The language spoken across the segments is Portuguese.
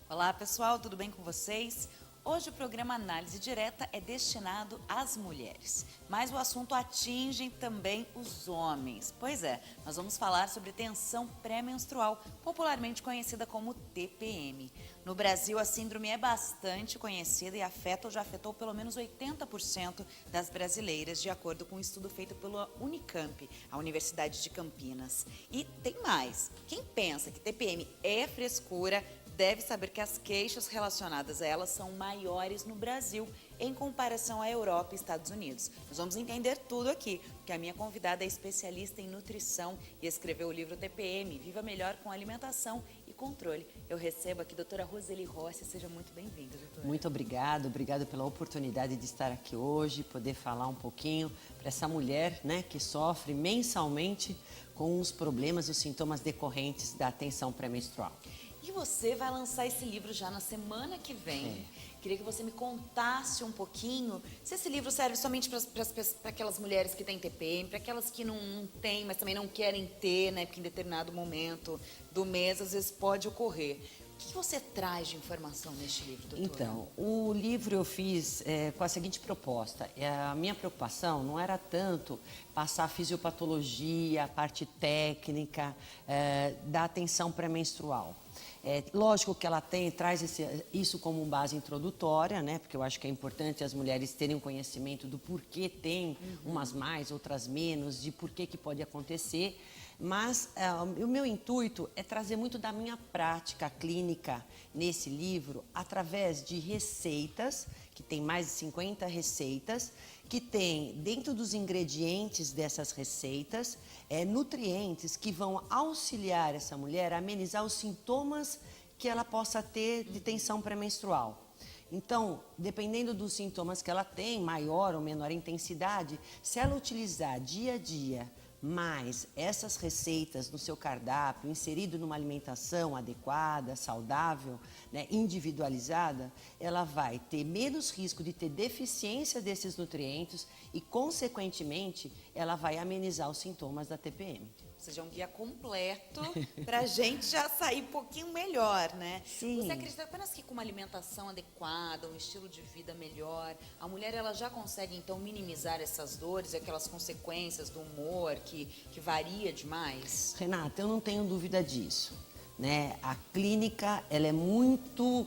Olá pessoal, tudo bem com vocês? Hoje o programa Análise Direta é destinado às mulheres, mas o assunto atinge também os homens. Pois é, nós vamos falar sobre tensão pré-menstrual, popularmente conhecida como TPM. No Brasil, a síndrome é bastante conhecida e afeta ou já afetou pelo menos 80% das brasileiras, de acordo com um estudo feito pela Unicamp, a Universidade de Campinas. E tem mais, quem pensa que TPM é frescura, deve saber que as queixas relacionadas a elas são maiores no Brasil em comparação à Europa e Estados Unidos. Nós vamos entender tudo aqui, porque a minha convidada é especialista em nutrição e escreveu o livro TPM, Viva Melhor com Alimentação e Controle. Eu recebo aqui a doutora Roseli Rossi, seja muito bem-vinda, doutora. Muito obrigada pela oportunidade de estar aqui hoje, poder falar um pouquinho para essa mulher, né, que sofre mensalmente com os problemas e os sintomas decorrentes da tensão pré-menstrual. E você vai lançar esse livro já na semana que vem. Queria que você me contasse um pouquinho se esse livro serve somente para aquelas mulheres que têm TPM, para aquelas que não têm, mas também não querem ter, né? Porque em determinado momento do mês, às vezes, pode ocorrer. O que você traz de informação neste livro, doutora? Então, o livro eu fiz com a seguinte proposta. A minha preocupação não era tanto passar a fisiopatologia, a parte técnica da tensão pré-menstrual. Lógico que ela traz isso como base introdutória, né? Porque eu acho que é importante as mulheres terem um conhecimento do porquê tem, umas mais, outras menos, de porquê que pode acontecer. Mas o meu intuito é trazer muito da minha prática clínica nesse livro, através de receitas, que tem mais de 50 receitas, que tem dentro dos ingredientes dessas receitas, nutrientes que vão auxiliar essa mulher a amenizar os sintomas que ela possa ter de tensão pré-menstrual. Então, dependendo dos sintomas que ela tem, maior ou menor intensidade, se ela utilizar dia a dia mais essas receitas no seu cardápio, inserido numa alimentação adequada, saudável, né, individualizada, ela vai ter menos risco de ter deficiência desses nutrientes e, consequentemente, ela vai amenizar os sintomas da TPM. Ou seja, é um guia completo para a gente já sair um pouquinho melhor, né? Sim. Você acredita apenas que com uma alimentação adequada, um estilo de vida melhor, a mulher ela já consegue, então, minimizar essas dores, aquelas consequências do humor que varia demais? Renata, eu não tenho dúvida disso, né? A clínica, ela é muito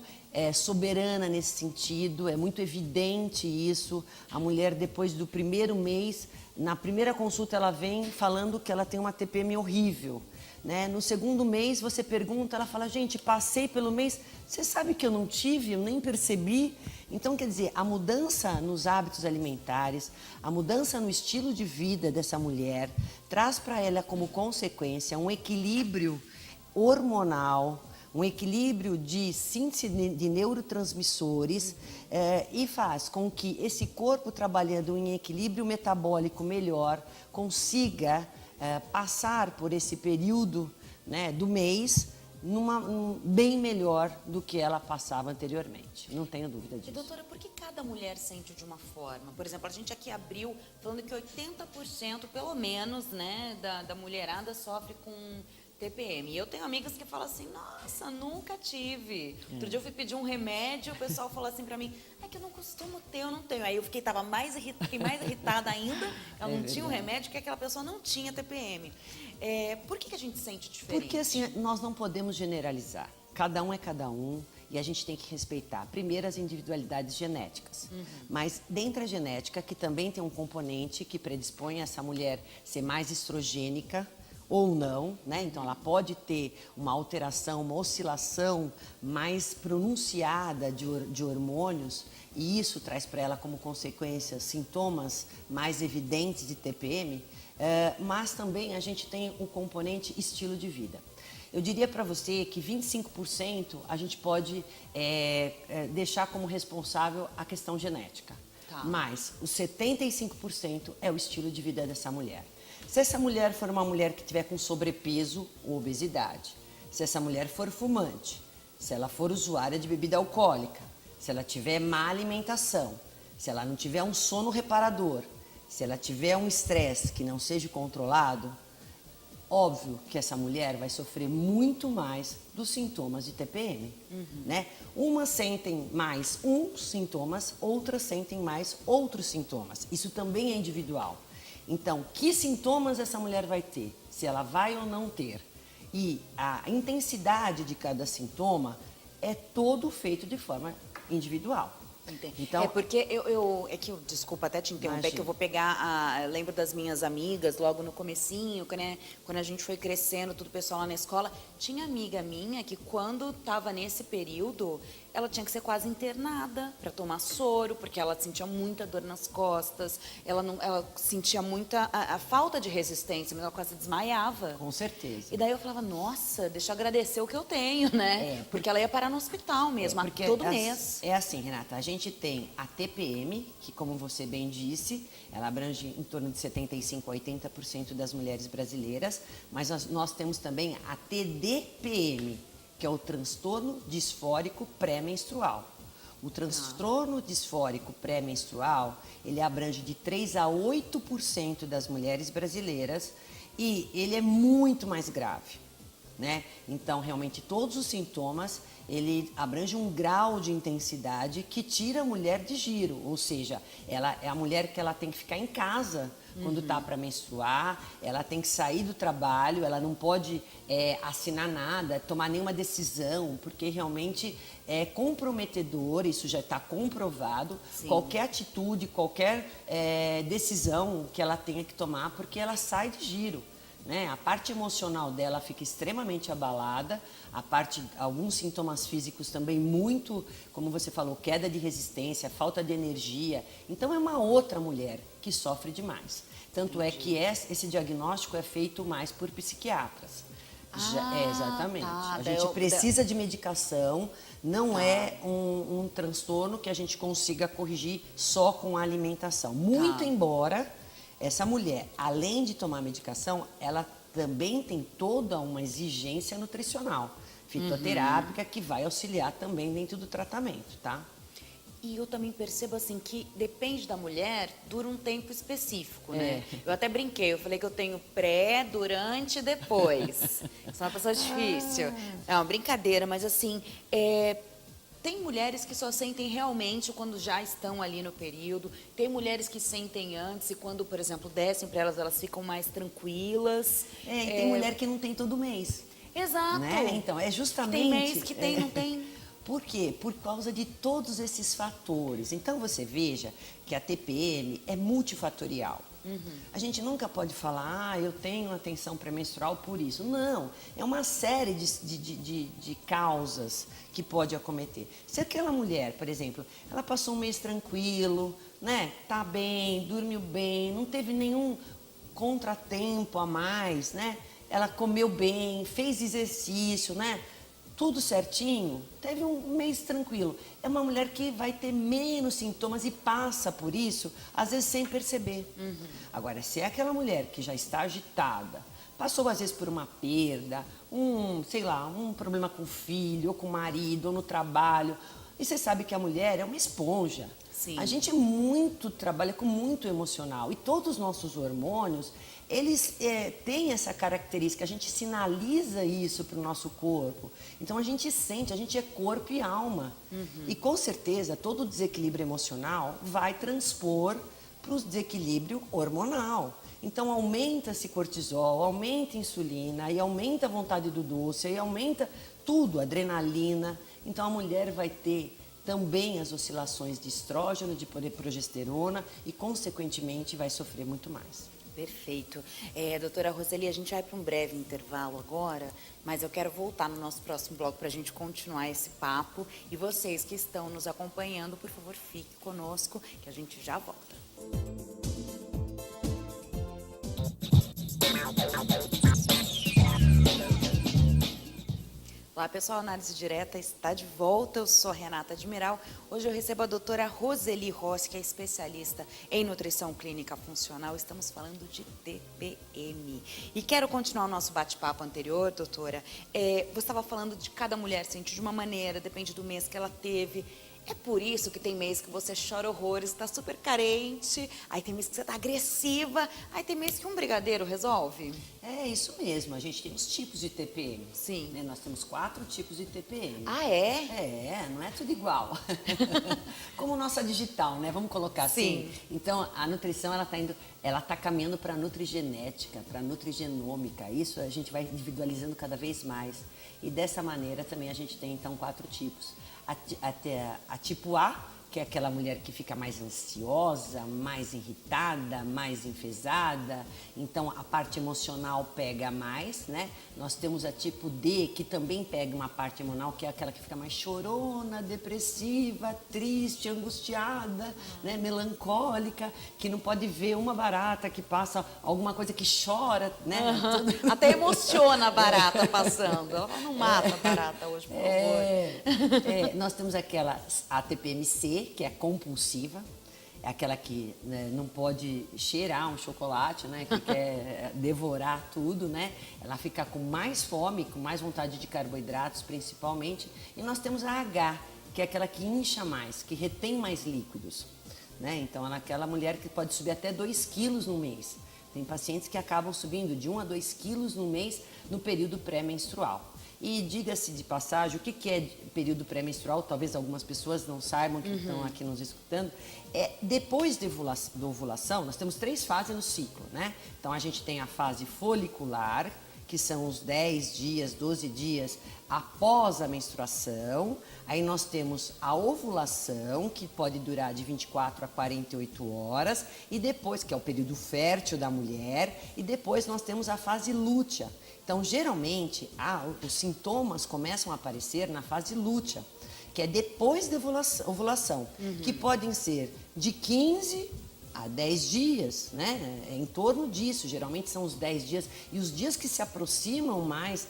soberana nesse sentido, é muito evidente isso. A mulher, depois do primeiro mês, na primeira consulta, ela vem falando que ela tem uma TPM horrível, né? No segundo mês, você pergunta, ela fala, gente, passei pelo mês, você sabe que eu não tive, eu nem percebi. Então, quer dizer, a mudança nos hábitos alimentares, a mudança no estilo de vida dessa mulher, traz para ela como consequência um equilíbrio hormonal, um equilíbrio de síntese de neurotransmissores e faz com que esse corpo, trabalhando em equilíbrio metabólico melhor, consiga passar por esse período, né, do mês bem melhor do que ela passava anteriormente. Não tenho dúvida disso. E, doutora, por que cada mulher sente de uma forma? Por exemplo, a gente aqui abriu falando que 80% pelo menos, né, da mulherada sofre com TPM. E eu tenho amigas que falam assim, nossa, nunca tive. Outro dia eu fui pedir um remédio, o pessoal falou assim pra mim, é que eu não costumo ter, eu não tenho. Aí eu fiquei mais irritada ainda, ela não tinha o remédio, que aquela pessoa não tinha TPM. Por que a gente sente diferente? Porque assim, nós não podemos generalizar. Cada um é cada um e a gente tem que respeitar, primeiro, as individualidades genéticas. Mas dentro da genética, que também tem um componente que predispõe essa mulher ser mais estrogênica, ou não, né? Então ela pode ter uma alteração, uma oscilação mais pronunciada de hormônios e isso traz para ela como consequência sintomas mais evidentes de TPM, mas também a gente tem o componente estilo de vida. Eu diria para você que 25% a gente pode deixar como responsável a questão genética, mas os 75% é o estilo de vida dessa mulher. Se essa mulher for uma mulher que tiver com sobrepeso ou obesidade, se essa mulher for fumante, se ela for usuária de bebida alcoólica, se ela tiver má alimentação, se ela não tiver um sono reparador, se ela tiver um estresse que não seja controlado, óbvio que essa mulher vai sofrer muito mais dos sintomas de TPM, né? Umas sentem mais uns sintomas, outras sentem mais outros sintomas. Isso também é individual. Então, que sintomas essa mulher vai ter? Se ela vai ou não ter? E a intensidade de cada sintoma é todo feito de forma individual. Entendi. Então, É porque desculpa até te interromper, imagina. que eu vou eu lembro das minhas amigas logo no comecinho, quando a gente foi crescendo, tudo o pessoal lá na escola, tinha amiga minha que quando estava nesse período, ela tinha que ser quase internada para tomar soro, porque ela sentia muita dor nas costas, ela sentia muita a falta de resistência, mas ela quase desmaiava. Com certeza. E daí eu falava, nossa, deixa eu agradecer o que eu tenho, né? Porque ela ia parar no hospital mesmo, Porque todo mês. É assim, Renata, a gente tem a TPM, que como você bem disse, ela abrange em torno de 75% a 80% das mulheres brasileiras, mas nós temos também a TDPM, que é o transtorno disfórico pré-menstrual. O transtorno disfórico pré-menstrual, ele abrange de 3 a 8% das mulheres brasileiras e ele é muito mais grave, né? Então, realmente, todos os sintomas, ele abrange um grau de intensidade que tira a mulher de giro, ou seja, ela é a mulher que ela tem que ficar em casa quando está para menstruar, ela tem que sair do trabalho, ela não pode assinar nada, tomar nenhuma decisão, porque realmente é comprometedor, isso já está comprovado, Sim. qualquer atitude, qualquer decisão que ela tenha que tomar, porque ela sai de giro. Né? A parte emocional dela fica extremamente abalada, alguns sintomas físicos também muito, como você falou, queda de resistência, falta de energia. Então é uma outra mulher que sofre demais. Tanto é que esse diagnóstico é feito mais por psiquiatras. Exatamente. Tá. A gente precisa de medicação, não é um transtorno que a gente consiga corrigir só com a alimentação. Muito embora essa mulher, além de tomar medicação, ela também tem toda uma exigência nutricional, fitoterápica, que vai auxiliar também dentro do tratamento, tá? E eu também percebo assim que depende da mulher, dura um tempo específico, né? Eu até brinquei, eu falei que eu tenho pré, durante e depois. Sou uma pessoa difícil. É uma brincadeira, mas assim, tem mulheres que só sentem realmente quando já estão ali no período. Tem mulheres que sentem antes e quando, por exemplo, descem para elas, elas ficam mais tranquilas. E tem mulher que não tem todo mês. Exato. Né? Então, é justamente... Tem mês que tem, não tem... Por quê? Por causa de todos esses fatores. Então, você veja que a TPM é multifatorial. A gente nunca pode falar, eu tenho uma tensão pré-menstrual por isso. Não, é uma série de causas que pode acometer. Se aquela mulher, por exemplo, ela passou um mês tranquilo, né? Tá bem, dormiu bem, não teve nenhum contratempo a mais, né? Ela comeu bem, fez exercício, né? Tudo certinho, teve um mês tranquilo. É uma mulher que vai ter menos sintomas e passa por isso, às vezes sem perceber. Agora, se é aquela mulher que já está agitada, passou às vezes por uma perda, um problema com o filho, ou com o marido, ou no trabalho, e você sabe que a mulher é uma esponja. Sim. A gente trabalha com muito emocional e todos os nossos hormônios, eles têm essa característica, a gente sinaliza isso para o nosso corpo. Então a gente sente, a gente é corpo e alma. E com certeza todo desequilíbrio emocional vai transpor para o desequilíbrio hormonal. Então aumenta-se cortisol, aumenta a insulina, e aumenta a vontade do doce, e aumenta tudo, adrenalina. Então a mulher vai ter também as oscilações de estrógeno, de progesterona e, consequentemente, vai sofrer muito mais. Perfeito. Doutora Roseli, a gente vai para um breve intervalo agora, mas eu quero voltar no nosso próximo bloco para a gente continuar esse papo. E vocês que estão nos acompanhando, por favor, fiquem conosco, que a gente já volta. Olá pessoal, Análise Direta está de volta, eu sou a Renata Admiral. Hoje eu recebo a doutora Roseli Rossi, que é especialista em nutrição clínica funcional. Estamos falando de TPM. E quero continuar o nosso bate-papo anterior, doutora. Você estava falando de cada mulher sente de uma maneira, depende do mês que ela teve. É por isso que tem mês que você chora horrores, está super carente, aí tem mês que você está agressiva, aí tem mês que um brigadeiro resolve? É isso mesmo, a gente tem os tipos de TPM. Sim. Né? Nós temos 4 tipos de TPM. Ah, é? É, não é tudo igual. Como nossa digital, né? Vamos colocar assim. Sim. Então, a nutrição, ela tá caminhando para a nutrigenética, para a nutrigenômica. Isso a gente vai individualizando cada vez mais. E dessa maneira também a gente tem, então, 4 tipos. A tipo A, que é aquela mulher que fica mais ansiosa, mais irritada, mais enfesada. Então, a parte emocional pega mais, né? Nós temos a tipo D, que também pega uma parte emocional, que é aquela que fica mais chorona, depressiva, triste, angustiada, né? Melancólica, que não pode ver uma barata que passa, alguma coisa que chora, né? Uhum. Até emociona a barata passando. Ela não mata a barata hoje, por favor. Nós temos a TPMC, que é compulsiva, é aquela que, né, não pode cheirar um chocolate, né, que quer devorar tudo, né? Ela fica com mais fome, com mais vontade de carboidratos, principalmente. E nós temos a H, que é aquela que incha mais, que retém mais líquidos, né? Então, ela é aquela mulher que pode subir até 2 quilos no mês. Tem pacientes que acabam subindo de 1 a 2 quilos no mês no período pré-menstrual. E diga-se de passagem, o que é período pré-menstrual? Talvez algumas pessoas não saibam, que estão aqui nos escutando. Depois da ovulação, nós temos 3 fases no ciclo, né? Então, a gente tem a fase folicular, que são os 10 dias, 12 dias após a menstruação. Aí nós temos a ovulação, que pode durar de 24 a 48 horas. E depois, que é o período fértil da mulher. E depois nós temos a fase lútea. Então, geralmente, os sintomas começam a aparecer na fase lútea, que é depois da ovulação, que podem ser de 15 a 10 dias, né? É em torno disso, geralmente são os 10 dias. E os dias que se aproximam mais,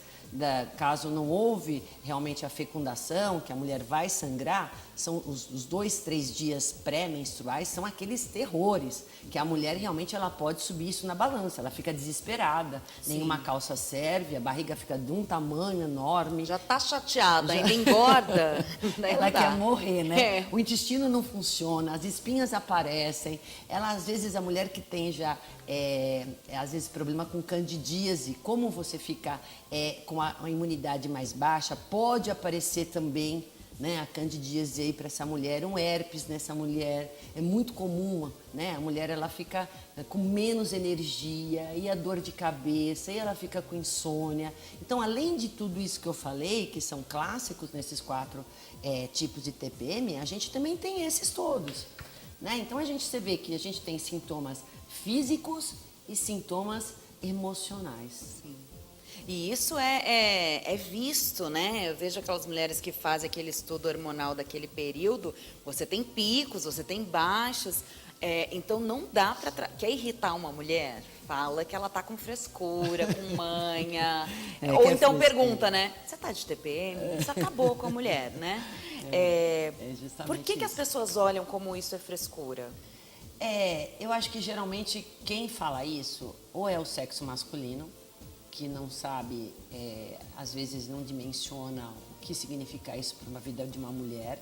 caso não houve realmente a fecundação, que a mulher vai sangrar, são os 2, 3 dias pré-menstruais, são aqueles terrores, que a mulher realmente ela pode subir isso na balança, ela fica desesperada, nenhuma calça serve, a barriga fica de um tamanho enorme. Já tá chateada, ainda engorda. Ela quer morrer, né? É. O intestino não funciona, as espinhas aparecem. Ela, às vezes, a mulher que tem já, às vezes, problema com candidíase, como você fica com a imunidade mais baixa, pode aparecer também, né, a candidíase aí para essa mulher, um herpes nessa mulher, é muito comum, né? A mulher ela fica com menos energia, e a dor de cabeça, e ela fica com insônia. Então, além de tudo isso que eu falei, que são clássicos nesses 4 tipos de TPM, a gente também tem esses todos, né? Então, você vê que a gente tem sintomas físicos e sintomas emocionais. Sim. E isso é visto, né? Eu vejo aquelas mulheres que fazem aquele estudo hormonal daquele período, você tem picos, você tem baixos, então não dá para... Quer irritar uma mulher? Fala que ela tá com frescura, com manha. Ou então pergunta, né? Você tá de TPM? Isso acabou com a mulher, né? Por que as pessoas olham como isso é frescura? Eu acho que geralmente quem fala isso ou é o sexo masculino, que não sabe, às vezes não dimensiona o que significa isso para uma vida de uma mulher,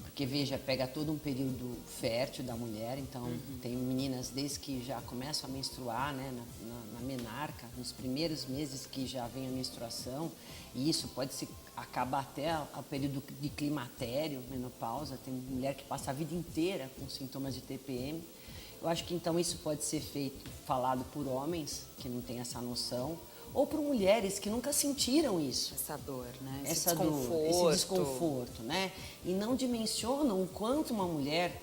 porque veja, pega todo um período fértil da mulher, então tem meninas desde que já começam a menstruar, né, na menarca, nos primeiros meses que já vem a menstruação, e isso pode se acabar até o período de climatério, menopausa, tem mulher que passa a vida inteira com sintomas de TPM. Eu acho que então isso pode ser falado por homens que não têm essa noção, ou por mulheres que nunca sentiram isso. Essa dor, né? Esse desconforto, né? E não dimensionam o quanto uma mulher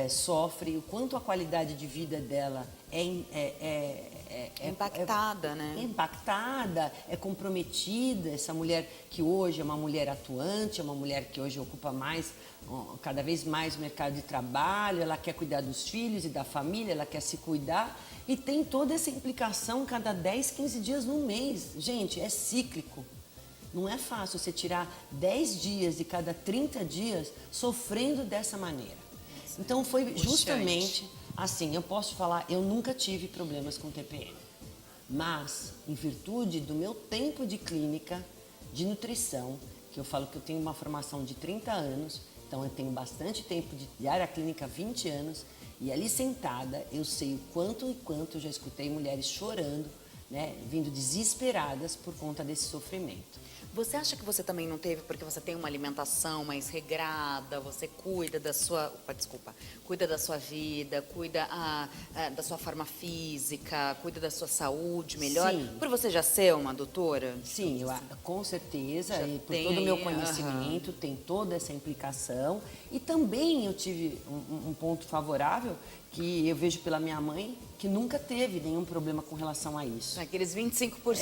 sofre, o quanto a qualidade de vida dela impactada, né? Impactada, é comprometida. Essa mulher que hoje é uma mulher atuante, é uma mulher que hoje ocupa cada vez mais o mercado de trabalho, ela quer cuidar dos filhos e da família, ela quer se cuidar e tem toda essa implicação cada 10, 15 dias no mês. Gente, é cíclico. Não é fácil você tirar 10 dias de cada 30 dias sofrendo dessa maneira. Então foi justamente assim, eu posso falar, eu nunca tive problemas com TPM, mas em virtude do meu tempo de clínica, de nutrição, que eu falo que eu tenho uma formação de 30 anos, Então, eu tenho bastante tempo de área clínica, 20 anos, e ali sentada, eu sei o quanto e quanto eu já escutei mulheres chorando, né, vindo desesperadas por conta desse sofrimento. Você acha que você também não teve, porque você tem uma alimentação mais regrada, você cuida da sua, cuida da sua vida, cuida da sua forma física, cuida da sua saúde melhor? Sim. Por você já ser uma doutora? Sim, com certeza, Já e por tem todo o meu aí, conhecimento, tem toda essa implicação. E também eu tive um ponto favorável, que eu vejo pela minha mãe, que nunca teve nenhum problema com relação a isso. Aqueles 25%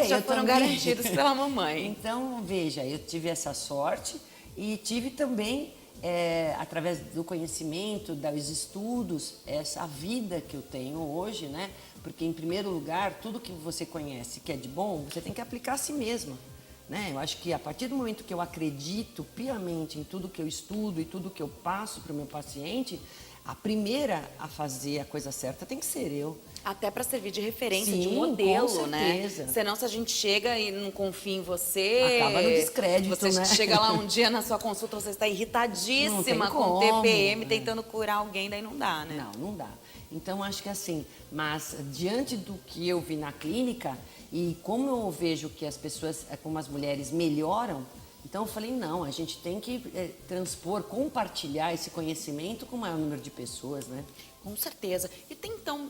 já eu foram também. garantidos pela mamãe. Então, veja, eu tive essa sorte e tive também, através do conhecimento, dos estudos, essa vida que eu tenho hoje, né? Porque, em primeiro lugar, tudo que você conhece que é de bom, você tem que aplicar a si mesma. Né? Eu acho que a partir do momento que eu acredito piamente em tudo que eu estudo e tudo que eu passo para o meu paciente, a primeira a fazer a coisa certa tem que ser eu. Até para servir de referência, Sim, de modelo, com né? certeza. Senão, se a gente chega e não confia em você... Acaba no descrédito, você né? chega lá um dia na sua consulta, você está irritadíssima com como, TPM, né? tentando curar alguém, daí não dá, né? Não dá. Então, acho que assim, mas diante do que eu vi na clínica e como eu vejo que as pessoas, como as mulheres melhoram, então eu falei, não, a gente tem que transpor, compartilhar esse conhecimento com o maior número de pessoas, né? Com certeza. E tem, então,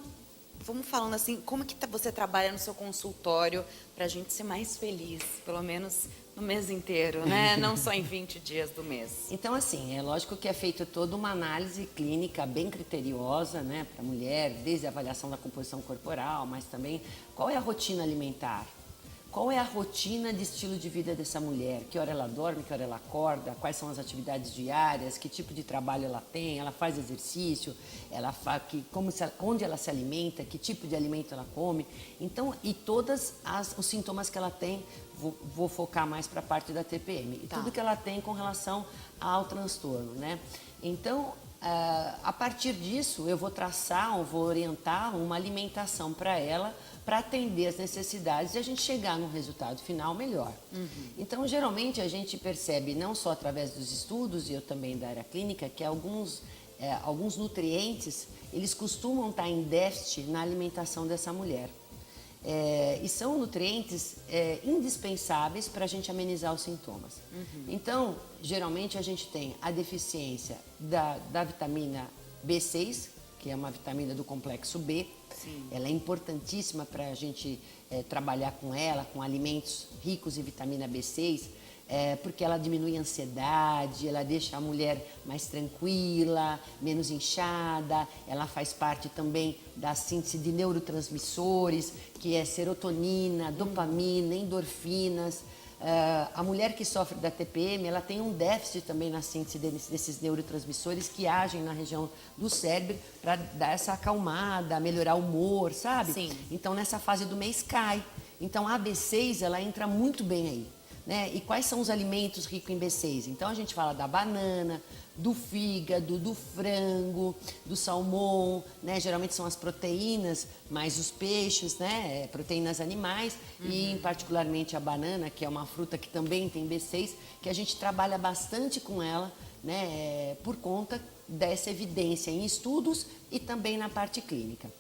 vamos falando assim, como que você trabalha no seu consultório para a gente ser mais feliz, pelo menos no mês inteiro, né? Não só em 20 dias do mês. Então, assim, é lógico que é feita toda uma análise clínica bem criteriosa, né, para a mulher, desde a avaliação da composição corporal, mas também qual é a rotina alimentar. Qual é a rotina de estilo de vida dessa mulher? Que hora ela dorme, que hora ela acorda, quais são as atividades diárias, que tipo de trabalho ela tem, ela faz exercício, ela faz, onde ela se alimenta, que tipo de alimento ela come. Então, e todos os sintomas que ela tem, vou focar mais para a parte da TPM. E tudo que ela tem com relação ao transtorno, né? Então, a partir disso, eu vou traçar, ou vou orientar uma alimentação para ela, para atender as necessidades e a gente chegar num resultado final melhor. Então, geralmente, a gente percebe, não só através dos estudos, e eu também da área clínica, que alguns nutrientes, eles costumam estar em déficit na alimentação dessa mulher. E são nutrientes indispensáveis para a gente amenizar os sintomas. Então, geralmente, a gente tem a deficiência da vitamina B6, que é uma vitamina do complexo B. Sim. Ela é importantíssima para a gente trabalhar com ela, com alimentos ricos em vitamina B6, porque ela diminui a ansiedade, ela deixa a mulher mais tranquila, menos inchada, ela faz parte também da síntese de neurotransmissores, que é serotonina, dopamina, endorfinas. A mulher que sofre da TPM, ela tem um déficit também na síntese desses neurotransmissores que agem na região do cérebro para dar essa acalmada, melhorar o humor, sabe? Sim. Então, nessa fase do mês cai. Então, a B6, ela entra muito bem aí. Né? E quais são os alimentos ricos em B6? Então, a gente fala da banana, do fígado, do frango, do salmão, né? Geralmente são as proteínas, mais os peixes, né? Proteínas animais e particularmente a banana, que é uma fruta que também tem B6, que a gente trabalha bastante com ela, né? Por conta dessa evidência em estudos e também na parte clínica.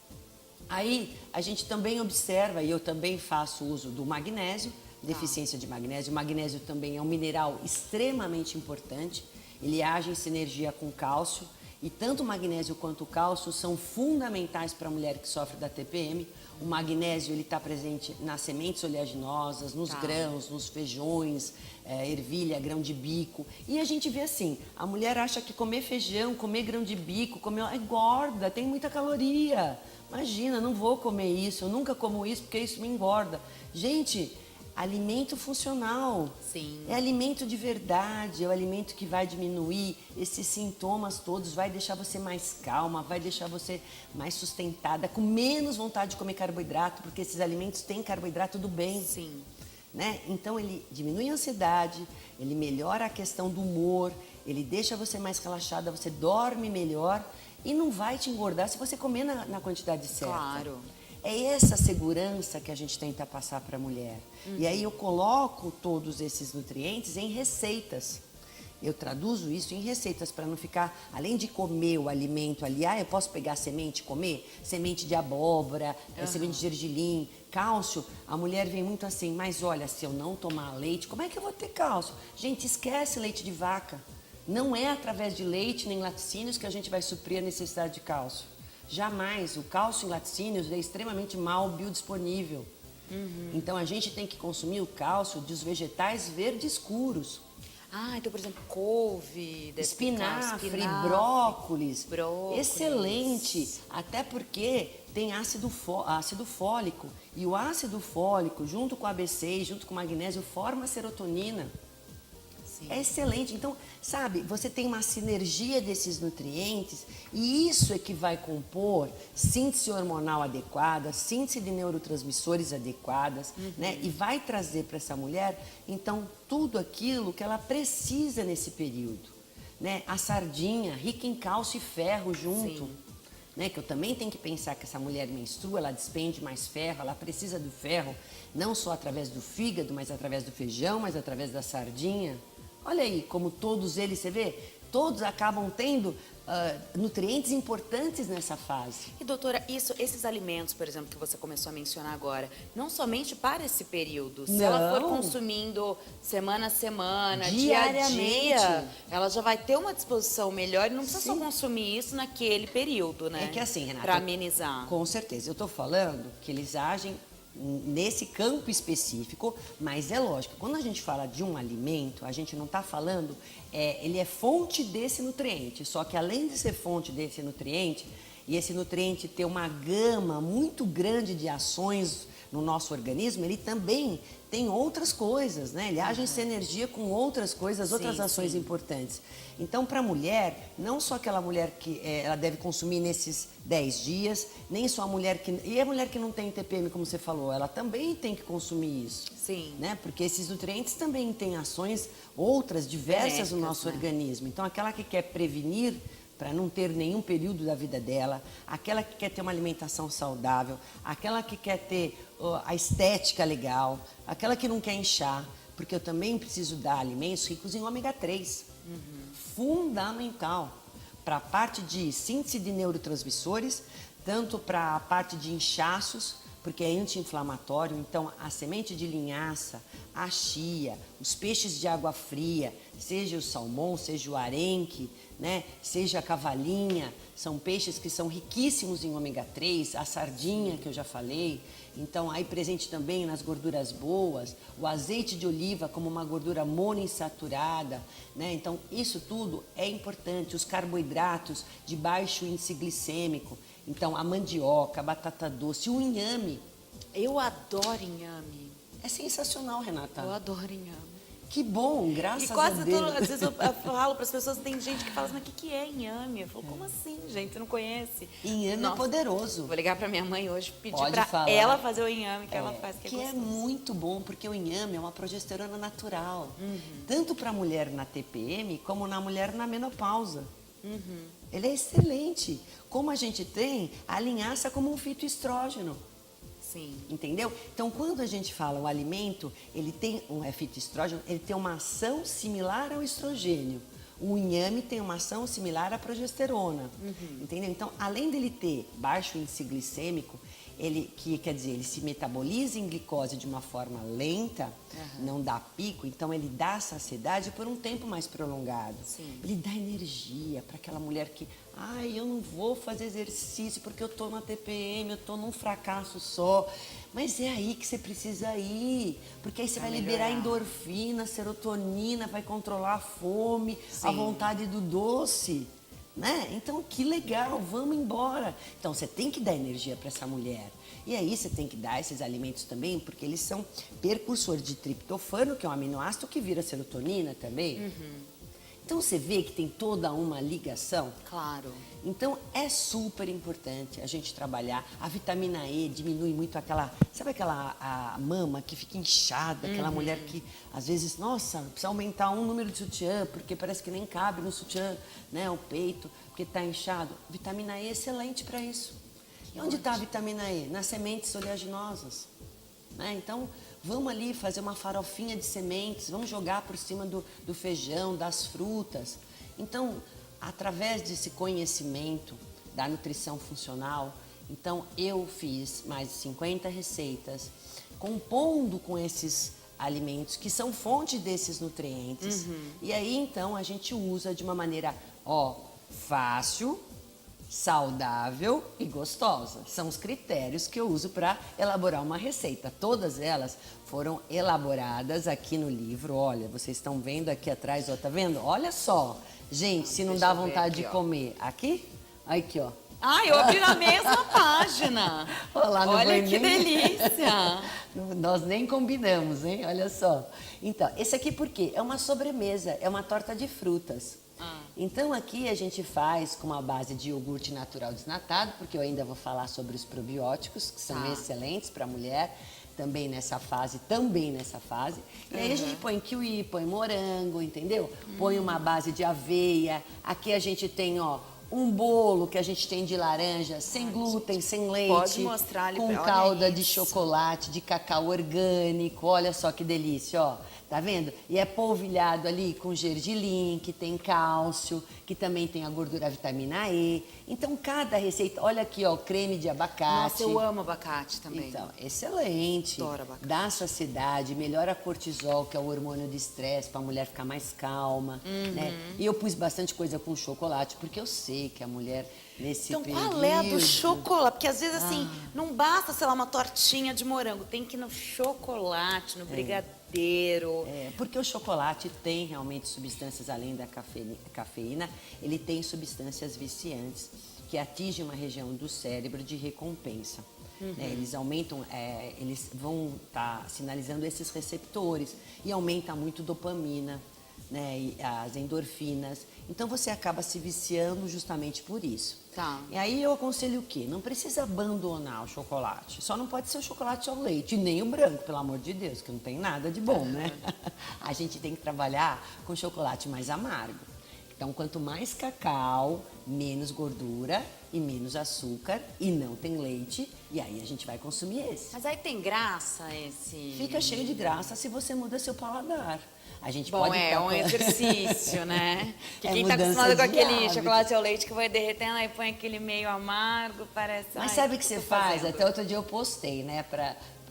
Aí a gente também observa, e eu também faço uso do magnésio, deficiência de magnésio. O magnésio também é um mineral extremamente importante. Ele age em sinergia com o cálcio e tanto o magnésio quanto o cálcio são fundamentais para a mulher que sofre da TPM. O magnésio ele está presente nas sementes oleaginosas, nos grãos, nos feijões, ervilha, grão de bico. E a gente vê assim, a mulher acha que comer feijão, comer grão de bico, engorda, tem muita caloria. Imagina, não vou comer isso, eu nunca como isso porque isso me engorda. Gente, alimento funcional. Sim. É alimento de verdade, é o alimento que vai diminuir esses sintomas todos, vai deixar você mais calma, vai deixar você mais sustentada, com menos vontade de comer carboidrato, porque esses alimentos têm carboidrato do bem. Sim. Né? Então ele diminui a ansiedade, ele melhora a questão do humor, ele deixa você mais relaxada, você dorme melhor e não vai te engordar se você comer na quantidade certa. Claro. É essa segurança que a gente tenta passar para a mulher. E aí eu coloco todos esses nutrientes em receitas. eu traduzo isso em receitas para não ficar, além de comer o alimento ali, eu posso pegar semente e comer? Semente de abóbora, semente de gergelim, cálcio. A mulher vem muito assim, mas olha, se eu não tomar leite, como é que eu vou ter cálcio? Gente, esquece leite de vaca. Não é através de leite nem laticínios que a gente vai suprir a necessidade de cálcio. Jamais. O cálcio em laticínios é extremamente mal biodisponível. Então a gente tem que consumir o cálcio dos vegetais verdes escuros. Então, por exemplo, couve, Espinafre, brócolis. Excelente. Até porque tem ácido fólico. E o ácido fólico, junto com a B6, junto com o magnésio, forma a serotonina. É excelente. Então, sabe, você tem uma sinergia desses nutrientes e isso é que vai compor síntese hormonal adequada, síntese de neurotransmissores adequadas, né? E vai trazer para essa mulher, então, tudo aquilo que ela precisa nesse período, né? A sardinha, rica em cálcio e ferro junto. Né, que eu também tenho que pensar que essa mulher menstrua, ela despende mais ferro, ela precisa do ferro, não só através do fígado, mas através do feijão, mas através da sardinha. Olha aí, como todos eles, você vê, todos acabam tendo nutrientes importantes nessa fase. E doutora, esses alimentos, por exemplo, que você começou a mencionar agora, não somente para esse período, se ela for consumindo semana a semana, diariamente, dia a dia, ela já vai ter uma disposição melhor e não precisa só consumir isso naquele período, né? É que assim, Renata, para amenizar. Com certeza, eu estou falando que eles agem nesse campo específico, mas é lógico, quando a gente fala de um alimento, a gente não está falando, ele é fonte desse nutriente, só que além de ser fonte desse nutriente, e esse nutriente ter uma gama muito grande de ações no nosso organismo, ele também tem outras coisas, né? Ele age essa energia com outras coisas, outras ações importantes. Então, para a mulher, não só aquela mulher que ela deve consumir nesses 10 dias, nem só a mulher que... E a mulher que não tem TPM, como você falou, ela também tem que consumir isso. Sim. Né? Porque esses nutrientes também têm ações outras, diversas no nosso organismo. Então, aquela que quer prevenir para não ter nenhum período da vida dela, aquela que quer ter uma alimentação saudável, aquela que quer ter a estética legal, aquela que não quer inchar, porque eu também preciso dar alimentos ricos em ômega 3. Fundamental para a parte de síntese de neurotransmissores, tanto para a parte de inchaços, porque é anti-inflamatório. Então, a semente de linhaça, a chia, os peixes de água fria, seja o salmão, seja o arenque, né? Seja a cavalinha, são peixes que são riquíssimos em ômega 3, a sardinha que eu já falei. Então, aí presente também nas gorduras boas, o azeite de oliva como uma gordura monoinsaturada, né? Então, isso tudo é importante. Os carboidratos de baixo índice glicêmico, então a mandioca, a batata doce, o inhame. Eu adoro inhame. É sensacional, Renata. Eu adoro inhame. Que bom, graças a Deus. Às vezes eu falo para as pessoas, tem gente que fala assim, mas o que é inhame? Eu falo, como assim, gente? Você não conhece? Inhame é poderoso. Vou ligar para minha mãe hoje, pedir para ela fazer o inhame que ela faz, que é muito bom, porque o inhame é uma progesterona natural. Tanto para a mulher na TPM, como na mulher na menopausa. Ele é excelente. Como a gente tem a linhaça como um fitoestrógeno. Sim. Entendeu? Então, quando a gente fala o alimento, ele tem um fitoestrógeno, ele tem uma ação similar ao estrogênio. O inhame tem uma ação similar à progesterona. Entendeu? Então, além dele ter baixo índice glicêmico, quer dizer, ele se metaboliza em glicose de uma forma lenta, não dá pico, então ele dá saciedade por um tempo mais prolongado. Sim. Ele dá energia para aquela mulher que, eu não vou fazer exercício porque eu estou na TPM, eu estou num fracasso só. Mas é aí que você precisa ir, porque aí você vai liberar endorfina, serotonina, vai controlar a fome, a vontade do doce. Né? Então, que legal, vamos embora. Então, você tem que dar energia para essa mulher. E aí, você tem que dar esses alimentos também, porque eles são precursores de triptofano, que é um aminoácido que vira serotonina também. Então, você vê que tem toda uma ligação. Claro. Então, é super importante a gente trabalhar. A vitamina E diminui muito sabe a mama que fica inchada, aquela mulher que, às vezes, nossa, precisa aumentar um número de sutiã, porque parece que nem cabe no sutiã, né, o peito, porque está inchado. Vitamina E é excelente para isso. E onde está a vitamina E? Nas sementes oleaginosas. Né? Então, Vamos ali fazer uma farofinha de sementes, vamos jogar por cima do feijão, das frutas. Então, através desse conhecimento da nutrição funcional, então eu fiz mais de 50 receitas, compondo com esses alimentos que são fonte desses nutrientes. E aí, então, a gente usa de uma maneira, fácil, saudável e gostosa. São os critérios que eu uso para elaborar uma receita. Todas elas foram elaboradas aqui no livro. Olha, vocês estão vendo aqui atrás, ó, tá vendo? Olha só. Gente, se não dá vontade de comer. Aqui? Aqui, ó. Ah, eu abri na mesma página. Olha que delícia. Nós nem combinamos, hein? Olha só. Então, esse aqui por quê? É uma sobremesa, é uma torta de frutas. Então aqui a gente faz com uma base de iogurte natural desnatado, porque eu ainda vou falar sobre os probióticos, que são excelentes para a mulher, também nessa fase. E aí a gente põe kiwi, põe morango, entendeu? Põe uma base de aveia. Aqui a gente tem, um bolo que a gente tem de laranja, sem glúten, sem leite. Pode mostrar ali, com calda de chocolate, de cacau orgânico. Olha só que delícia, ó. Tá vendo? E é polvilhado ali com gergelim, que tem cálcio, que também tem a gordura, a vitamina E. Então, cada receita... Olha aqui, ó, creme de abacate. Nossa, eu amo abacate também. Então, excelente. Adoro abacate. Dá saciedade, melhora cortisol, que é o hormônio de estresse, para a mulher ficar mais calma, né? E eu pus bastante coisa com chocolate, porque eu sei que a mulher... Então, qual é a do chocolate? Porque às vezes, assim, não basta, sei lá, uma tortinha de morango. Tem que ir no chocolate, no brigadeiro. Porque o chocolate tem realmente substâncias, além da cafeína, ele tem substâncias viciantes que atingem uma região do cérebro de recompensa. Eles aumentam, eles vão estar sinalizando esses receptores e aumenta muito dopamina, né, e as endorfinas. Então você acaba se viciando justamente por isso. Tá. E aí eu aconselho o quê? Não precisa abandonar o chocolate. Só não pode ser o chocolate ao leite, nem o branco, pelo amor de Deus, que não tem nada de bom, né? A gente tem que trabalhar com chocolate mais amargo. Então, quanto mais cacau, menos gordura e menos açúcar, e não tem leite, e aí a gente vai consumir esse. Mas aí tem graça esse... Fica cheio de graça se você muda seu paladar. A gente Bom, pode é um exercício, né? Que quem tá mudança acostumado com de aquele hábito. chocolate ao leite que vai derretendo, aí põe aquele meio amargo, parece... Mas ai, sabe o que eu você tô faz? fazendo? Até outro dia eu postei, né?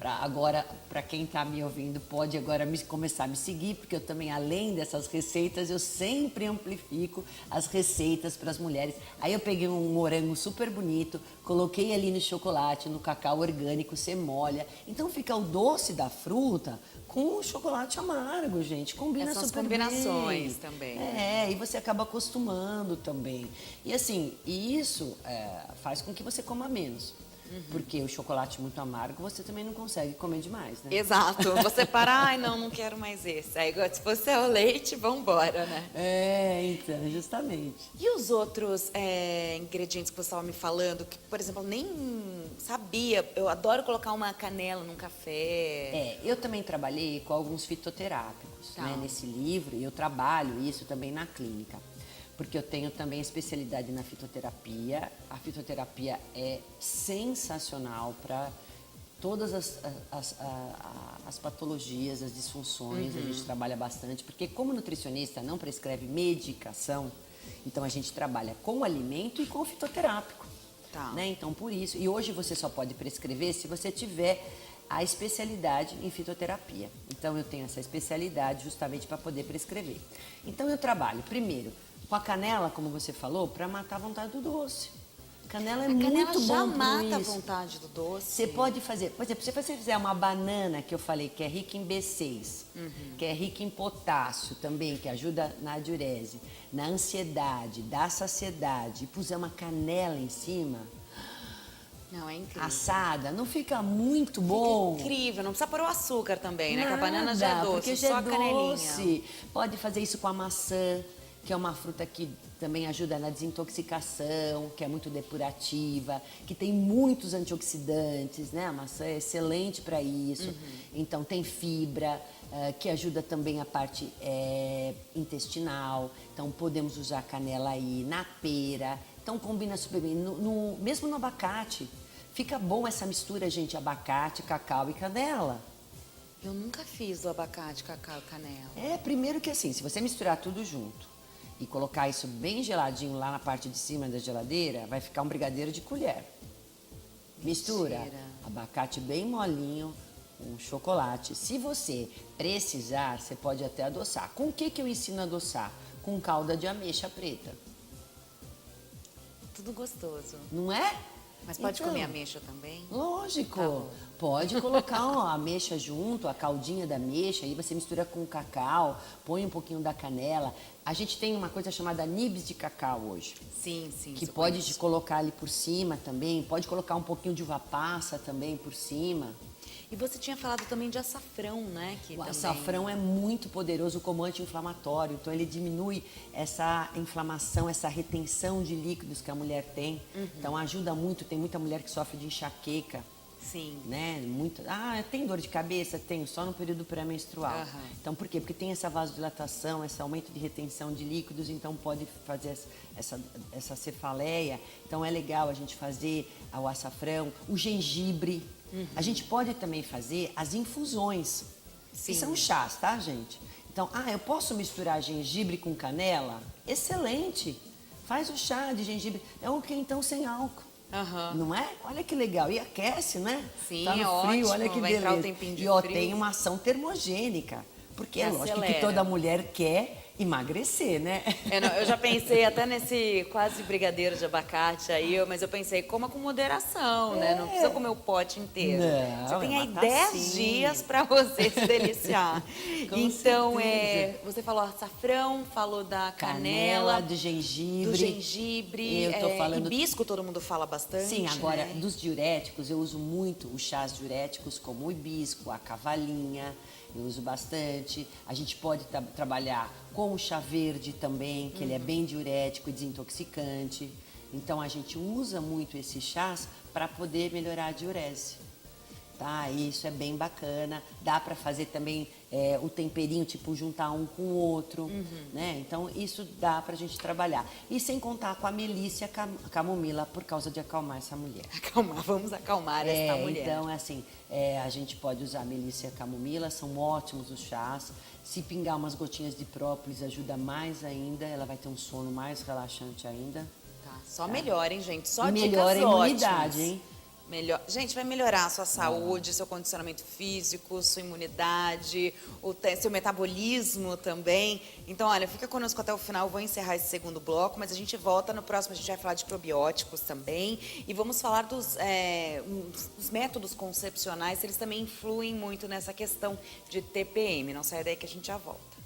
Agora, para quem está me ouvindo, pode agora começar a me seguir, porque eu também, além dessas receitas, eu sempre amplifico as receitas para as mulheres. Aí eu peguei um morango super bonito, coloquei ali no chocolate, no cacau orgânico, você molha. Então fica o doce da fruta com o chocolate amargo, gente. Combina Essas super combinações bem. também. E você acaba acostumando também. E assim, isso faz com que você coma menos. Porque o chocolate muito amargo, você também não consegue comer demais, né? Exato. Você para, ai, não quero mais esse. Aí, se fosse o leite, vambora, né? Então, justamente. E os outros ingredientes que você estava me falando, que, por exemplo, eu nem sabia. Eu adoro colocar uma canela num café. Eu também trabalhei com alguns fitoterápicos, né? Nesse livro, e eu trabalho isso também na clínica. Porque eu tenho também especialidade na fitoterapia. A fitoterapia é sensacional para todas as patologias, as disfunções. A gente trabalha bastante, porque como nutricionista não prescreve medicação, então a gente trabalha com alimento e com fitoterápico. Né? Então, por isso. E hoje você só pode prescrever se você tiver a especialidade em fitoterapia. Então, eu tenho essa especialidade justamente para poder prescrever. Então, eu trabalho, primeiro, com a canela, como você falou, para matar a vontade do doce. Canela é muito bom. Já mata a vontade do doce. Você pode fazer, por exemplo, se você fizer uma banana, que eu falei que é rica em B6, que é rica em potássio também, que ajuda na diurese, na ansiedade, dá saciedade, e puser uma canela em cima, não, é incrível. Assada, não fica muito bom? Fica incrível, não precisa pôr o açúcar também, né? Nada, Que a banana já é doce, porque só já a é canelinha. doce. Pode fazer isso com a maçã, que é uma fruta que também ajuda na desintoxicação, que é muito depurativa, que tem muitos antioxidantes, né? A maçã é excelente para isso. Então tem fibra, que ajuda também a parte intestinal. Então podemos usar canela aí na pera. Então combina super bem. Mesmo no abacate, fica bom essa mistura, gente, abacate, cacau e canela. Eu nunca fiz do abacate, cacau e canela. Primeiro que assim, se você misturar tudo junto e colocar isso bem geladinho lá na parte de cima da geladeira, vai ficar um brigadeiro de colher. Mistura Mentira. abacate bem molinho com chocolate. Se você precisar, você pode até adoçar. Com o que eu ensino a adoçar? Com calda de ameixa preta. Tudo gostoso. Não é? Mas pode Então, comer ameixa também? Lógico. Tá bom. Pode colocar a ameixa junto, a caldinha da ameixa, aí você mistura com o cacau, põe um pouquinho da canela. A gente tem uma coisa chamada nibs de cacau hoje. Sim, Que isso eu pode conheço. colocar ali por cima também, pode colocar um pouquinho de uva passa também por cima. E você tinha falado também de açafrão, né? Que O também... açafrão é muito poderoso como anti-inflamatório, então ele diminui essa inflamação, essa retenção de líquidos que a mulher tem. Então ajuda muito, tem muita mulher que sofre de enxaqueca, Sim. né? Muito... tem dor de cabeça? Tenho, só no período pré-menstrual. Aham. Então por quê? Porque tem essa vasodilatação, esse aumento de retenção de líquidos, então pode fazer essa cefaleia. Então é legal a gente fazer o açafrão, o gengibre. A gente pode também fazer as infusões, Sim. que são chás, tá, gente? Então, eu posso misturar gengibre com canela? Excelente! Faz o chá de gengibre. É um quentão sem álcool. Aham. Não é? Olha que legal. E aquece, né? Sim, tá no é frio, ótimo, olha que vai beleza. entrar o tempinho de e frio. tem uma ação termogênica. Porque é lógico que Acelera. toda mulher quer emagrecer, né? Eu já pensei até nesse quase brigadeiro de abacate aí, mas eu pensei, coma com moderação, né? Não precisa comer o pote inteiro. Não, Você tem é aí uma 10 tacinha. dias para você se deliciar. Com Então, certeza. você falou açafrão, falou da Canela, canela, do gengibre. do gengibre, Eu tô falando... hibisco todo mundo fala bastante. Sim, agora, né? dos diuréticos, eu uso muito os chás diuréticos, como o hibisco, a cavalinha, eu uso bastante. A gente pode trabalhar com o chá verde também, que ele é bem diurético e desintoxicante. Então, a gente usa muito esses chás para poder melhorar a diurese. Tá? Isso é bem bacana. Dá para fazer também o temperinho, tipo, juntar um com o outro, né? Então, isso dá pra gente trabalhar. E sem contar com a melícia camomila, por causa de acalmar essa mulher. Vamos acalmar esta mulher. Então, assim, a gente pode usar melícia camomila, são ótimos os chás. Se pingar umas gotinhas de própolis, ajuda mais ainda, ela vai ter um sono mais relaxante ainda. Tá, só melhora, hein, gente? Só E dicas melhora a imunidade, ótimas. hein? Gente, vai melhorar a sua saúde, seu condicionamento físico, sua imunidade, seu metabolismo também. Então, olha, fica conosco até o final. Eu vou encerrar esse segundo bloco, mas a gente volta no próximo. A gente vai falar de probióticos também. E vamos falar dos os métodos concepcionais. Eles também influem muito nessa questão de TPM. Não saia daí que a gente já volta.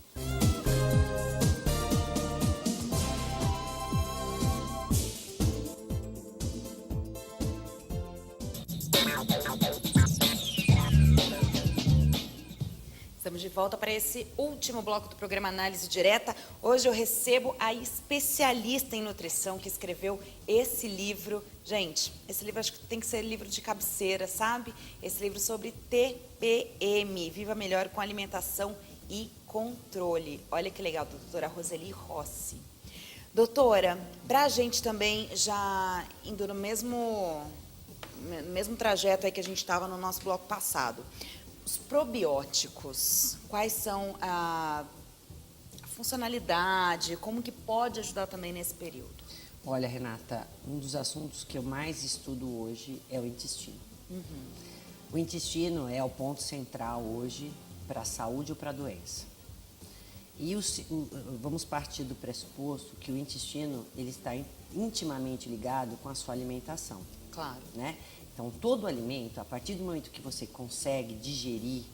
Estamos de volta para esse último bloco do programa Análise Direta. Hoje eu recebo a especialista em nutrição que escreveu esse livro. Gente, esse livro acho que tem que ser livro de cabeceira, sabe? Esse livro sobre TPM, Viva Melhor com Alimentação e Controle. Olha que legal, da doutora Roseli Rossi. Doutora, para a gente também, já indo no mesmo trajeto aí que a gente estava no nosso bloco passado, os probióticos, quais são a funcionalidade, como que pode ajudar também nesse período? Olha, Renata, um dos assuntos que eu mais estudo hoje é o intestino. O intestino é o ponto central hoje para a saúde ou para a doença. E vamos partir do pressuposto que o intestino ele está intimamente ligado com a sua alimentação. Claro. Né? Então, todo alimento, a partir do momento que você consegue digerir,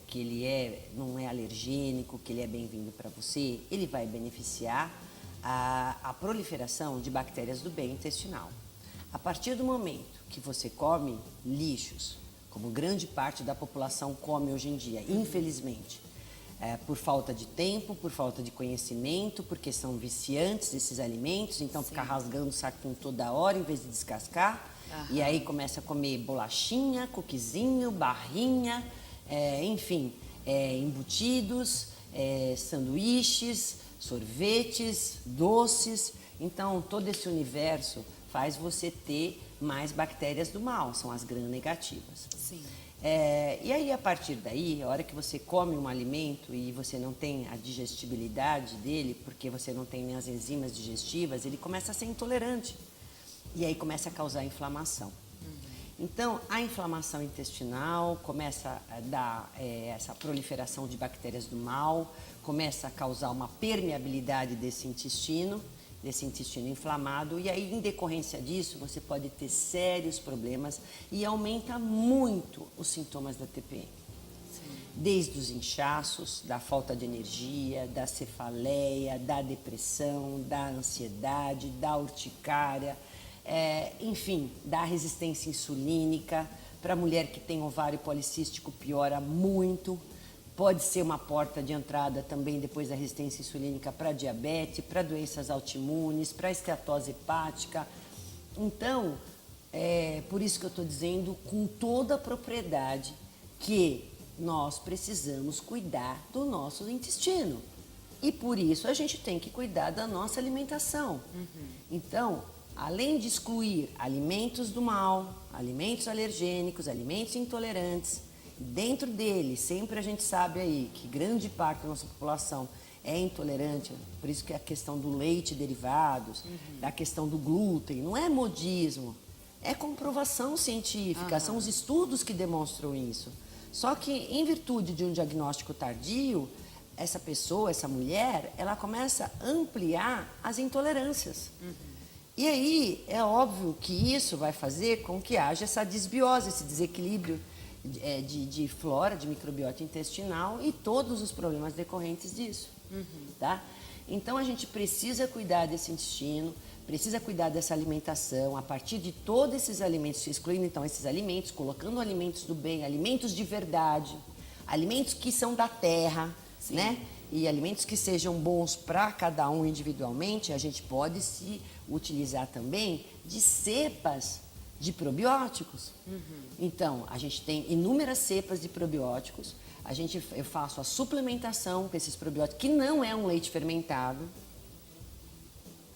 que ele não é alergênico, que ele é bem-vindo para você, ele vai beneficiar a proliferação de bactérias do bem intestinal. A partir do momento que você come lixos, como grande parte da população come hoje em dia, infelizmente, por falta de tempo, por falta de conhecimento, porque são viciantes esses alimentos, então fica rasgando o saquinho toda hora em vez de descascar. E aí começa a comer bolachinha, coquezinho, barrinha, enfim, embutidos, sanduíches, sorvetes, doces. Então, todo esse universo faz você ter mais bactérias do mal, são as gram-negativas. Sim. E aí, a partir daí, a hora que você come um alimento e você não tem a digestibilidade dele, porque você não tem nem as enzimas digestivas, ele começa a ser intolerante. E aí começa a causar inflamação. Então, a inflamação intestinal começa a dar essa proliferação de bactérias do mal, começa a causar uma permeabilidade desse intestino inflamado, e aí, em decorrência disso, você pode ter sérios problemas e aumenta muito os sintomas da TPM. Desde os inchaços, da falta de energia, da cefaleia, da depressão, da ansiedade, da urticária, enfim, da resistência insulínica. Para a mulher que tem ovário policístico, piora muito. Pode ser uma porta de entrada também, depois da resistência insulínica, para diabetes, para doenças autoimunes, para esteatose hepática. Então, por isso que eu estou dizendo com toda a propriedade que nós precisamos cuidar do nosso intestino. E por isso a gente tem que cuidar da nossa alimentação. Então, além de excluir alimentos do mal, alimentos alergênicos, alimentos intolerantes, dentro dele, sempre a gente sabe aí que grande parte da nossa população é intolerante, por isso que a questão do leite e derivados, da questão do glúten, não é modismo, é comprovação científica, são os estudos que demonstram isso. Só que em virtude de um diagnóstico tardio, essa pessoa, essa mulher, ela começa a ampliar as intolerâncias. E aí é óbvio que isso vai fazer com que haja essa desbiose, esse desequilíbrio de flora, de microbiota intestinal e todos os problemas decorrentes disso, tá? Então a gente precisa cuidar desse intestino, precisa cuidar dessa alimentação, a partir de todos esses alimentos, excluindo então esses alimentos, colocando alimentos do bem, alimentos de verdade, alimentos que são da terra, né? E alimentos que sejam bons para cada um individualmente, a gente pode se utilizar também de cepas de probióticos. Então, a gente tem inúmeras cepas de probióticos. Eu faço a suplementação com esses probióticos, que não é um leite fermentado.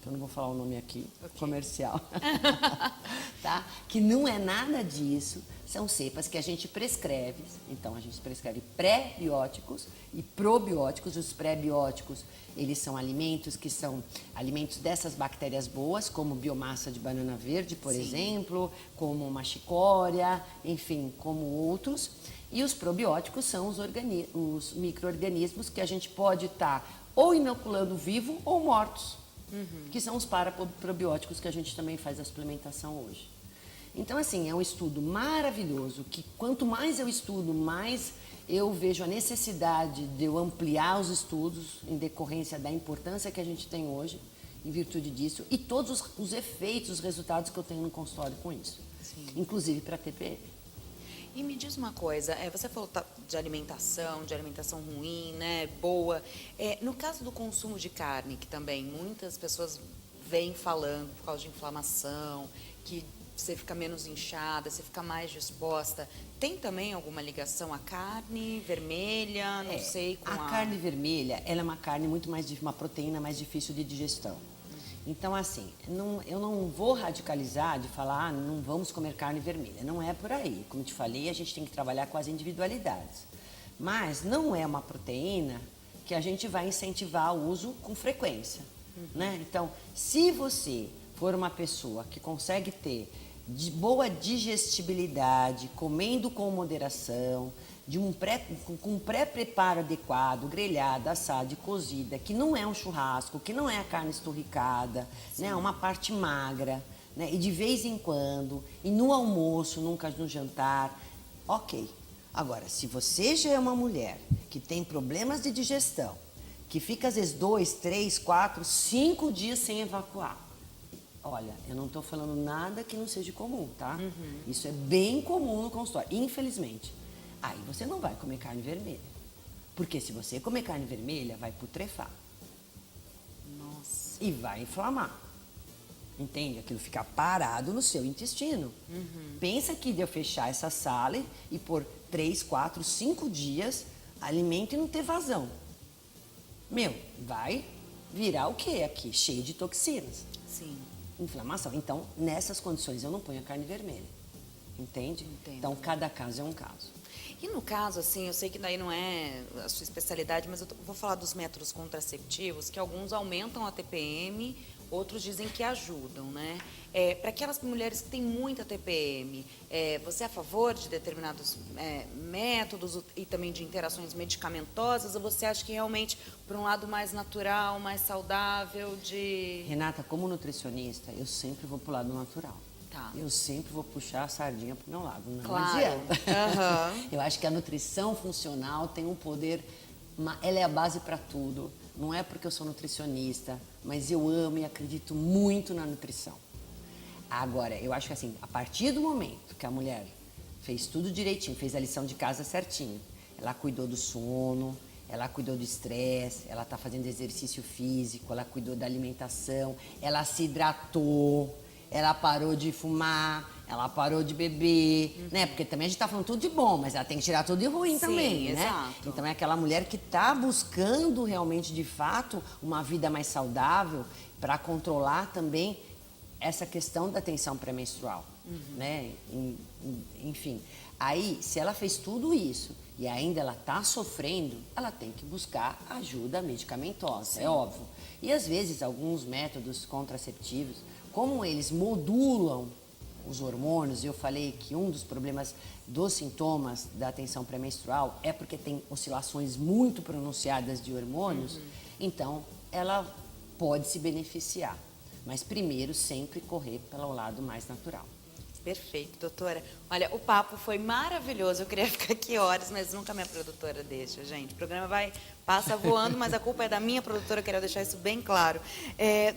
Eu não vou falar o nome aqui, comercial. Tá? Que não é nada disso. São cepas que a gente prescreve. Então, a gente prescreve pré-bióticos e probióticos. Os pré-bióticos, eles são alimentos que são alimentos dessas bactérias boas, como biomassa de banana verde, por exemplo, como uma chicória, enfim, como outros. E os probióticos são os micro-organismos que a gente pode estar ou inoculando vivo ou mortos, que são os paraprobióticos que a gente também faz a suplementação hoje. Então, assim, é um estudo maravilhoso, que quanto mais eu estudo, mais eu vejo a necessidade de eu ampliar os estudos em decorrência da importância que a gente tem hoje, em virtude disso, e todos os efeitos, os resultados que eu tenho no consultório com isso, inclusive para a TPM. E me diz uma coisa, você falou de alimentação ruim, né, boa. No caso do consumo de carne, que também muitas pessoas vêm falando por causa de inflamação, que você fica menos inchada, você fica mais disposta. Tem também alguma ligação à carne vermelha, não sei, com a carne vermelha, ela é uma carne muito mais, uma proteína mais difícil de digestão. Então, assim, eu não vou radicalizar de falar, não vamos comer carne vermelha. Não é por aí. Como te falei, a gente tem que trabalhar com as individualidades. Mas não é uma proteína que a gente vai incentivar o uso com frequência, né? Então, se você for uma pessoa que consegue ter de boa digestibilidade, comendo com moderação, com um pré-preparo adequado, grelhada, assada e cozida, que não é um churrasco, que não é a carne esturricada, né, uma parte magra, né, e de vez em quando, e no almoço, nunca no jantar, ok. Agora, se você já é uma mulher que tem problemas de digestão, que fica às vezes 2, 3, 4, 5 dias sem evacuar, olha, eu não estou falando nada que não seja comum, tá? Isso é bem comum no consultório, infelizmente. Aí você não vai comer carne vermelha. Porque se você comer carne vermelha, vai putrefar. Nossa. E vai inflamar. Entende? Aquilo fica parado no seu intestino. Pensa que de eu fechar essa sala e por 3, 4, 5 dias, alimento e não ter vazão. Meu, vai virar o quê aqui? Cheio de toxinas. Sim. Inflamação. Então, nessas condições, eu não ponho a carne vermelha. Entende? Entendo. Então, cada caso é um caso. E no caso, assim, eu sei que daí não é a sua especialidade, mas eu vou falar dos métodos contraceptivos, que alguns aumentam a TPM, outros dizem que ajudam, né? Para aquelas mulheres que têm muita TPM, você é a favor de determinados métodos e também de interações medicamentosas, ou você acha que realmente, por um lado mais natural, mais saudável, de... Renata, como nutricionista, eu sempre vou pro lado natural. Tá. Eu sempre vou puxar a sardinha pro meu lado, não Claro. adianta. Uhum. Eu acho que a nutrição funcional tem um poder, ela é a base para tudo. Não é porque eu sou nutricionista, mas eu amo e acredito muito na nutrição. Agora, eu acho que assim, a partir do momento que a mulher fez tudo direitinho, fez a lição de casa certinho, ela cuidou do sono, ela cuidou do estresse, ela está fazendo exercício físico, ela cuidou da alimentação, ela se hidratou, ela parou de fumar, ela parou de beber, né? Porque também a gente está falando tudo de bom, mas ela tem que tirar tudo de ruim também, né? Exato. Então é aquela mulher que está buscando realmente, de fato, uma vida mais saudável para controlar também essa questão da tensão pré-menstrual, né? Enfim, aí se ela fez tudo isso e ainda ela está sofrendo, ela tem que buscar ajuda medicamentosa, é óbvio. E às vezes alguns métodos contraceptivos, como eles modulam os hormônios, eu falei que um dos problemas dos sintomas da tensão pré-menstrual é porque tem oscilações muito pronunciadas de hormônios, então ela pode se beneficiar. Mas primeiro sempre correr pelo lado mais natural. Perfeito, doutora. Olha, o papo foi maravilhoso. Eu queria ficar aqui horas, mas nunca minha produtora deixa, gente. O programa passa voando, mas a culpa é da minha produtora, quero deixar isso bem claro.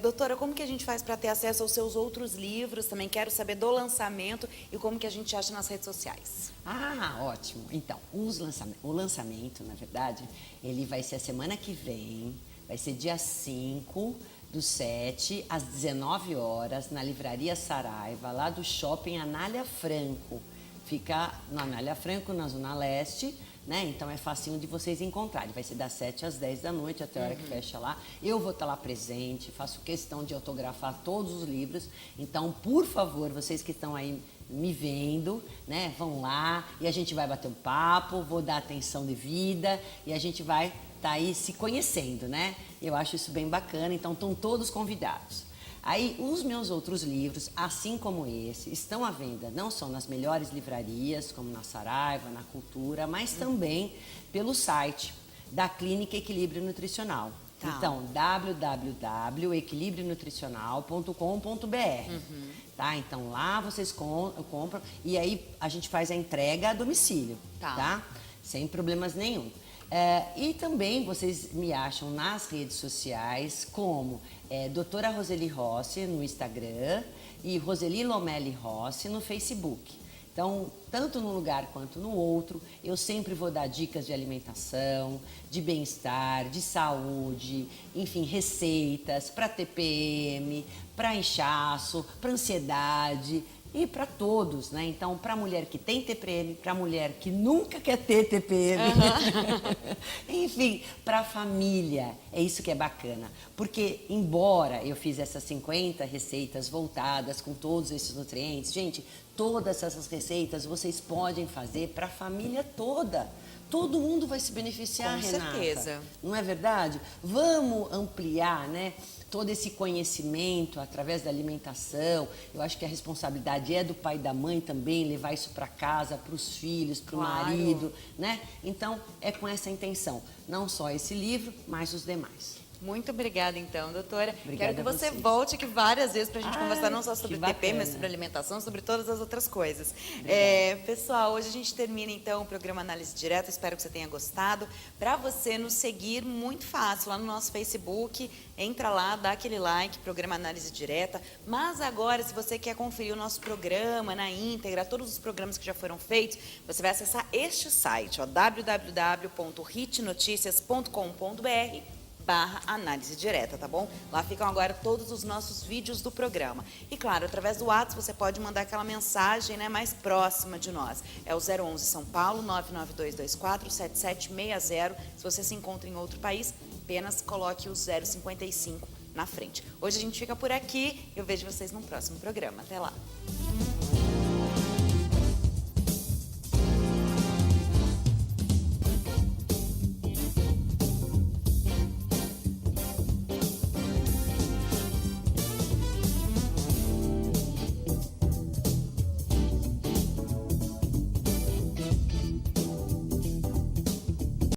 Doutora, como que a gente faz para ter acesso aos seus outros livros? Também quero saber do lançamento e como que a gente acha nas redes sociais. Ah, ótimo. Então, o lançamento, na verdade, ele vai ser a semana que vem, vai ser dia 5/7 às 19 horas, na Livraria Saraiva, lá do Shopping Anália Franco. Fica na Anália Franco, na Zona Leste, né? Então é facinho de vocês encontrarem. Vai ser das 7 às 10 da noite, até a hora que fecha lá. Eu vou estar lá presente, faço questão de autografar todos os livros. Então, por favor, vocês que estão aí me vendo, né? Vão lá e a gente vai bater um papo, vou dar atenção devida e a gente vai tá aí se conhecendo, né? Eu acho isso bem bacana, então estão todos convidados. Aí, os meus outros livros, assim como esse, estão à venda não só nas melhores livrarias, como na Saraiva, na Cultura, mas também pelo site da Clínica Equilíbrio Nutricional. Tá. Então, www.equilibrionutricional.com.br. Tá? Então, lá vocês compram e aí a gente faz a entrega a domicílio, tá? Sem problemas nenhum. E também vocês me acham nas redes sociais como Doutora Roseli Rossi no Instagram e Roseli Lomelli Rossi no Facebook. Então, tanto num lugar quanto no outro, eu sempre vou dar dicas de alimentação, de bem-estar, de saúde, enfim, receitas para TPM, para inchaço, para ansiedade e para todos, né? Então, para a mulher que tem TPM, para a mulher que nunca quer ter TPM, enfim, para a família, é isso que é bacana. Porque, embora eu fiz essas 50 receitas voltadas com todos esses nutrientes, gente, todas essas receitas vocês podem fazer para a família toda. Todo mundo vai se beneficiar, Com Renata. certeza. Não é verdade? Vamos ampliar, né? Todo esse conhecimento através da alimentação. Eu acho que a responsabilidade é do pai e da mãe também, levar isso para casa, para os filhos, para o marido, né? Então, é com essa intenção. Não só esse livro, mas os demais. Muito obrigada, então, doutora. Obrigada Quero que você a vocês. volte aqui várias vezes para a gente conversar não só sobre que TP, bacana. mas sobre alimentação, sobre todas as outras coisas. Pessoal, hoje a gente termina, então, o programa Análise Direta. Espero que você tenha gostado. Para você nos seguir, muito fácil, lá no nosso Facebook, entra lá, dá aquele like, programa Análise Direta. Mas agora, se você quer conferir o nosso programa na íntegra, todos os programas que já foram feitos, você vai acessar este site, www.hitnoticias.com.br/análise direta, tá bom? Lá ficam agora todos os nossos vídeos do programa. E claro, através do WhatsApp você pode mandar aquela mensagem, né, mais próxima de nós. É o 011 São Paulo 992247760. Se você se encontra em outro país, apenas coloque o 055 na frente. Hoje a gente fica por aqui. Eu vejo vocês no próximo programa. Até lá.